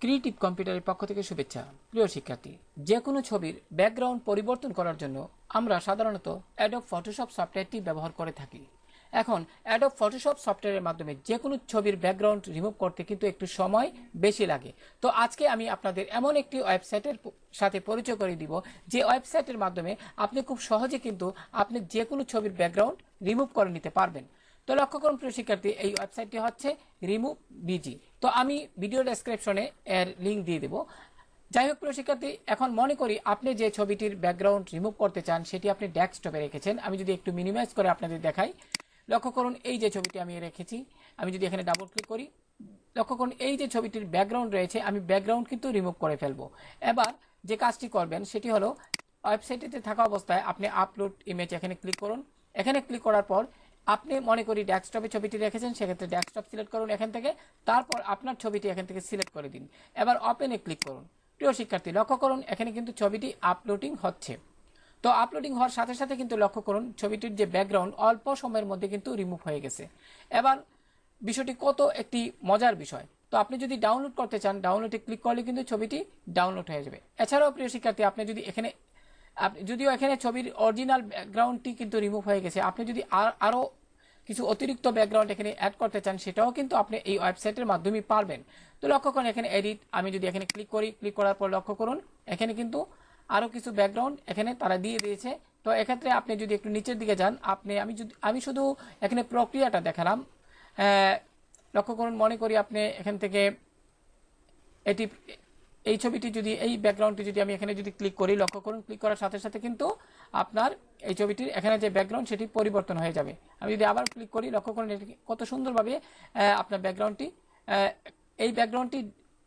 Creative কম্পিউটারের পক্ষ থেকে শুভেচ্ছা। প্রিয় শিক্ষার্থী, যে কোনো ছবির ব্যাকগ্রাউন্ড পরিবর্তন করার জন্য আমরা সাধারণত অ্যাডোব ফটোশপ সফটওয়্যারটি ব্যবহার করে থাকি। এখন অ্যাডোব ফটোশপ সফটওয়্যারের মাধ্যমে যে কোনো ছবির ব্যাকগ্রাউন্ড রিমুভ করতে কিন্তু একটু সময় বেশি লাগে। তো আজকে আমি আপনাদের এমন একটি ওয়েবসাইটের সাথে পরিচয় করে দিব, যে ওয়েবসাইটের মাধ্যমে আপনি খুব সহজে কিন্তু আপনি যে কোনো ছবির ব্যাকগ্রাউন্ড রিমুভ করে নিতে পারবেন। তো লক্ষ্য করুন প্রিয় শিক্ষার্থী, এই ওয়েবসাইটটি হচ্ছে রিমুভ বিজি। তো আমি ভিডিও ডেসক্রিপশনে এর লিঙ্ক দিয়ে দেবো। যাই হোক প্রিয় শিক্ষার্থী, এখন মনে করি আপনি যে ছবিটির ব্যাকগ্রাউন্ড রিমুভ করতে চান সেটি আপনি ডেস্কটপে রেখেছেন। আমি যদি একটু মিনিমাইজ করে আপনাদের দেখাই, লক্ষ্য করুন এই যে ছবিটি আমি রেখেছি, আমি যদি এখানে ডাবল ক্লিক করি, লক্ষ্য করুন এই যে ছবিটির ব্যাকগ্রাউন্ড রয়েছে, আমি ব্যাকগ্রাউন্ড কিন্তু রিমুভ করে ফেলবো। এবার যে কাজটি করবেন সেটি হলো, ওয়েবসাইটটিতে থাকা অবস্থায় আপনি আপলোড ইমেজ এখানে ক্লিক করুন। এখানে ক্লিক করার পর আপনি মনে করি ডেস্কটপে ছবিটি রেখেছেন, সেক্ষেত্রে ডেস্কটপ সিলেক্ট করুন এখান থেকে, তারপর আপনার ছবিটি এখান থেকে সিলেক্ট করে দিন। এবার ওপেনে ক্লিক করুন। প্রিয় শিক্ষার্থী, লক্ষ্য করুন এখানে কিন্তু ছবিটি আপলোডিং হচ্ছে। তো আপলোডিং হওয়ার সাথে সাথে কিন্তু লক্ষ্য করুন ছবিটির যে ব্যাকগ্রাউন্ড অল্প সময়ের মধ্যে কিন্তু রিমুভ হয়ে গেছে। এবার বিষয়টি কত একটি মজার বিষয়। তো আপনি যদি ডাউনলোড করতে চান, ডাউনলোডে ক্লিক করলে কিন্তু ছবিটি ডাউনলোড হয়ে যাবে। এছাড়াও প্রিয় শিক্ষার্থী, আপনি যদি এখানে যদিও এখানে ছবির অরিজিনাল ব্যাকগ্রাউন্ডটি কিন্তু রিমুভ হয়ে গেছে, আপনি যদি আরও কিছু অতিরিক্ত ব্যাকগ্রাউন্ড এখানে অ্যাড করতে চান, সেটাও কিন্তু আপনি এই ওয়েবসাইটের মাধ্যমে পারবেন। তো লক্ষ্য করুন এখানে এডিট, আমি যদি এখানে ক্লিক করি, ক্লিক করার পর লক্ষ্য করুন এখানে কিন্তু আরও কিছু ব্যাকগ্রাউন্ড এখানে তারা দিয়ে দিয়েছে। তো এক্ষেত্রে আপনি যদি একটু নিচের দিকে যান, আমি শুধু এখানে প্রক্রিয়াটা দেখালাম। লক্ষ্য করুন, মনে করি আপনি এখান থেকে এটি এই ছবিটি যদি এই ব্যাকগ্রাউন্ডটি যদি আমি এখানে যদি ক্লিক করি, লক্ষ্য করুন ক্লিক করার সাথে সাথে কিন্তু আপনার এই ছবিটির এখানে যে ব্যাকগ্রাউন্ড সেটি পরিবর্তন হয়ে যাবে। আমি যদি আবার ক্লিক করি, লক্ষ্য করুন কত সুন্দরভাবে আপনার ব্যাকগ্রাউন্ডটি এই ব্যাকগ্রাউন্ডটি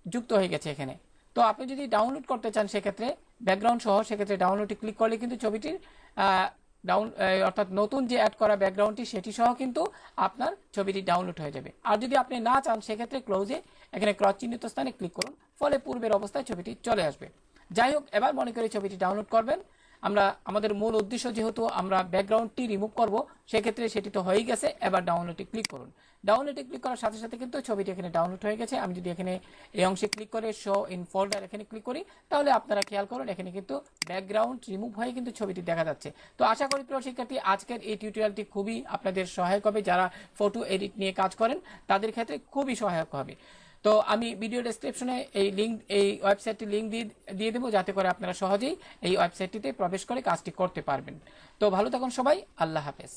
যুক্ত হয়ে গেছে এখানে। তো আপনি যদি ডাউনলোড করতে চান সেক্ষেত্রে ব্যাকগ্রাউন্ড সহ, সেক্ষেত্রে ডাউনলোডে ক্লিক করলে কিন্তু ছবিটির অর্থাৎ নতুন যে অ্যাড করা ব্যাকগ্রাউন্ডটি সেটি সহ কিন্তু আপনার ছবিটি ডাউনলোড হয়ে যাবে। আর যদি আপনি না চান সেক্ষেত্রে ক্লোজে এখানে ক্রস চিহ্নিত স্থানে ক্লিক করুন, ফলে পূর্বের অবস্থায় ছবিটি চলে আসবে। যাই হোক, এবার মনে করি ছবিটি ডাউনলোড করবেন। আমাদের মূল উদ্দেশ্য যেহেতু আমরা ব্যাকগ্রাউন্ডটি রিমুভ করব, সেক্ষেত্রে সেটি তো হয়েই গেছে। এবার ডাউনলোডে ক্লিক করুন। ডাউনলোডে ক্লিক করার সাথে সাথে কিন্তু ছবিটি এখানে ডাউনলোড হয়ে গেছে। আমি যদি এখানে এই অংশে ক্লিক করে শো ইন ফোল্ডার এখানে ক্লিক করি, তাহলে আপনারা খেয়াল করুন এখানে কিন্তু ব্যাকগ্রাউন্ড রিমুভ হয়ে কিন্তু ছবিটি দেখা যাচ্ছে। তো আশা করি প্রিয় শিক্ষার্থী, আজকের এই টিউটোরিয়ালটি খুবই আপনাদের সহায়ক হবে। যারা ফটো এডিট নিয়ে কাজ করেন তাদের ক্ষেত্রে খুবই সহায়ক হবে। তো আমি ভিডিও ডেসক্রিপশনে এই ওয়েবসাইটটির লিঙ্ক দিয়ে দেবো, যাতে করে আপনারা সহজেই এই ওয়েবসাইটটিতে প্রবেশ করে কাজটি করতে পারবেন। তো ভালো থাকুন সবাই, আল্লাহ হাফেজ।